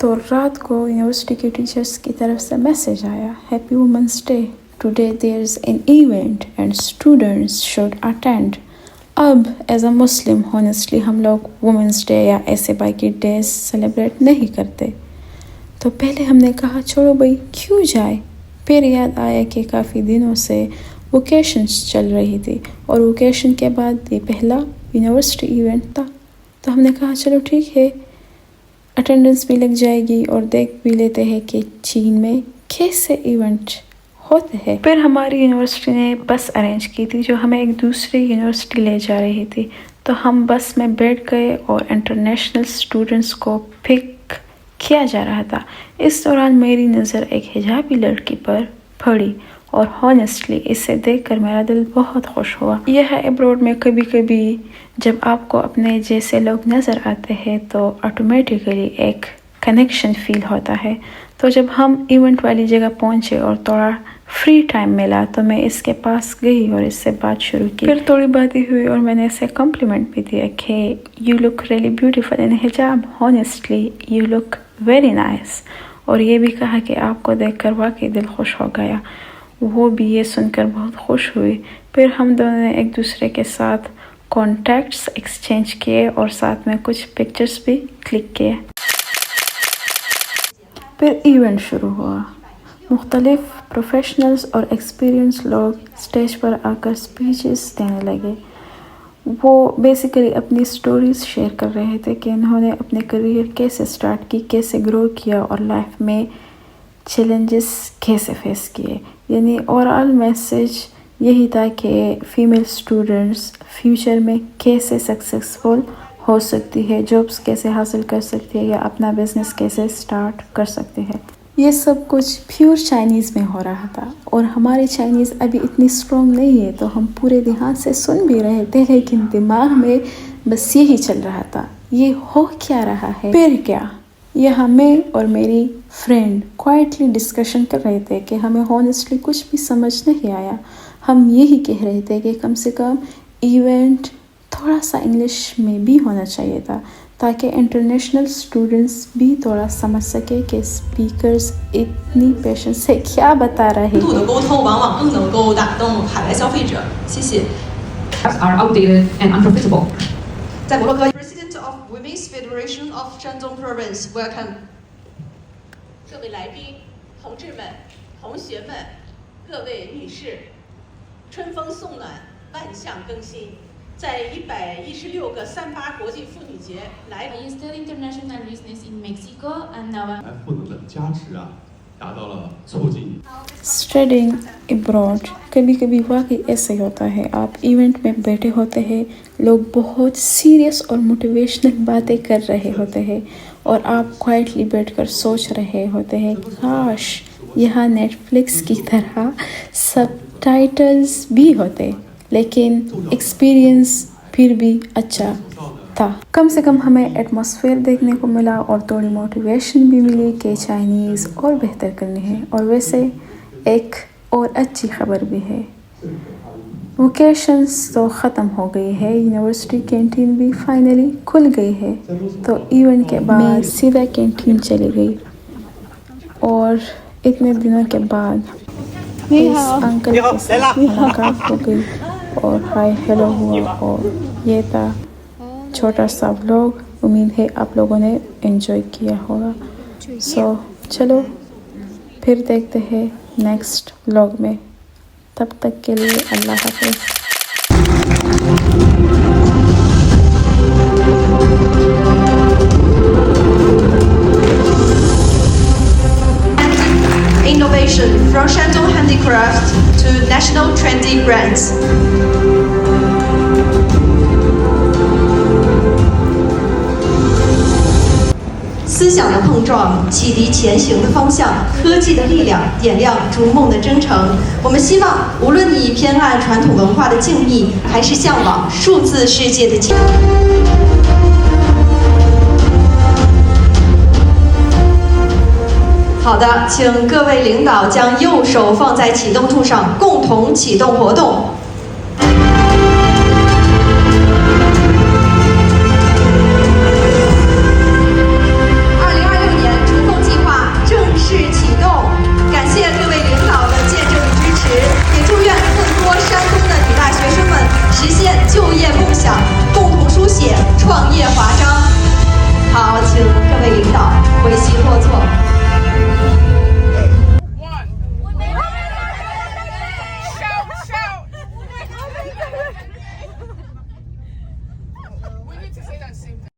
तो रात को यूनिवर्सिटी के टीचर्स की तरफ से मैसेज आया, happy women's day, today there is an event and students should attend. अब एज अ मुस्लिम हॉनेस्टली हम लोग वुमेंस डे या ऐसे बाकी डेज सेलिब्रेट नहीं करते, तो पहले हमने कहा छोड़ो भाई क्यों जाए। फिर याद आया कि काफ़ी दिनों से वोकेशंस चल रही थी और वोकेशन के बाद ये पहला यूनिवर्सिटी इवेंट था, तो हमने कहा चलो ठीक है, अटेंडेंस भी लग जाएगी और देख भी लेते हैं कि चीन में कैसे इवेंट होते हैं। फिर हमारी यूनिवर्सिटी ने बस अरेंज की थी जो हमें एक दूसरी यूनिवर्सिटी ले जा रही थी, तो हम बस में बैठ गए और इंटरनेशनल स्टूडेंट्स को पिक किया जा रहा था। इस दौरान मेरी नज़र एक हिजाबी लड़की पर पड़ी और हॉनेस्टली इसे देखकर मेरा दिल बहुत खुश हुआ। यह है अब्रॉड में कभी कभी जब आपको अपने जैसे लोग नज़र आते हैं तो ऑटोमेटिकली एक कनेक्शन फील होता है। तो जब हम इवेंट वाली जगह पहुंचे और थोड़ा फ्री टाइम मिला तो मैं इसके पास गई और इससे बात शुरू की। फिर थोड़ी बातें हुई और मैंने इसे कॉम्प्लीमेंट भी दिया कि you look really beautiful in hijab, honestly you look very nice. और ये भी कहा कि आपको देखकर वाकई दिल खुश हो गया। वो भी ये सुनकर बहुत खुश हुई। फिर हम दोनों ने एक दूसरे के साथ कॉन्टैक्ट्स एक्सचेंज किए और साथ में कुछ पिक्चर्स भी क्लिक किए। फिर इवेंट शुरू हुआ। मुख्तलिफ प्रोफेशनल्स और एक्सपीरियंस लोग स्टेज पर आकर स्पीचेस देने लगे। वो बेसिकली अपनी स्टोरीज शेयर कर रहे थे कि इन्होंने अपने करियर कैसे स्टार्ट की, कैसे ग्रो किया और लाइफ में चैलेंजेस कैसे फेस किए। यानी ओवरऑल मैसेज यही था कि फ़ीमेल स्टूडेंट्स फ्यूचर में कैसे सक्सेसफुल हो सकती है, जॉब्स कैसे हासिल कर सकती है या अपना बिजनेस कैसे स्टार्ट कर सकते हैं। ये सब कुछ प्योर चाइनीज़ में हो रहा था और हमारी चाइनीज़ अभी इतनी स्ट्रॉन्ग नहीं है, तो हम पूरे ध्यान से सुन भी रहे थे लेकिन दिमाग में बस यही चल रहा था, ये हो क्या रहा है। फिर क्या, यहाँ मैं और मेरी फ्रेंड क्वाइटली डिस्कशन कर रहे थे कि हमें हॉनेस्टली कुछ भी समझ नहीं आया। हम यही कह रहे थे कि कम से कम इवेंट थोड़ा सा इंग्लिश में भी होना चाहिए था ताकि इंटरनेशनल स्टूडेंट्स भी थोड़ा समझ सके कि स्पीकर्स इतनी पेशेंस से क्या बता रहे हैं। are outdated and unprofitable. 在摩洛哥 President of Women's Federation of Shandong Province, welcome. 各位来宾、同志们、同学们、各位女士，春风送暖，万象更新。在116个38国际妇女节来 I studied international business in Mexico and now 来赋能的价值啊，达到了促进。स्टडिंग अब्रॉड कभी कभी वाकई ऐसा ही होता है। आप इवेंट में बैठे होते हैं, लोग बहुत सीरियस और मोटिवेशनल बातें कर रहे होते हैं और आप क्वाइटली बैठकर सोच रहे होते हैं काश यहाँ नेटफ्लिक्स की तरह सबटाइटल्स भी होते, लेकिन एक्सपीरियंस फिर भी अच्छा था। कम से कम हमें एटमॉस्फेयर देखने को मिला और थोड़ी मोटिवेशन भी मिली कि चाइनीज़ और बेहतर करनी है। और वैसे एक और अच्छी खबर भी है, वोकेशंस तो ख़त्म हो गई है, यूनिवर्सिटी कैंटीन भी फाइनली खुल गई है। तो इवेंट के बाद मैं सीधा कैंटीन चली गई और इतने दिनों के बाद इस अंकल के साथ मुलाकात हो गई और हाय हेलो हुआ और ये था छोटा सा व्लॉग। उम्मीद है आप लोगों ने एंजॉय किया होगा। सो चलो फिर देखते हैं नेक्स्ट व्लॉग में, तब तक के लिए अल्लाह हाफ़िज़। Innovation from Shandong Handicraft to national trendy brands. 思想的碰撞，启迪前行的方向；科技的力量，点亮逐梦的征程。我们希望，无论你偏爱传统文化的静谧，还是向往数字世界的前。好的，请各位领导将右手放在启动柱上，共同启动活动。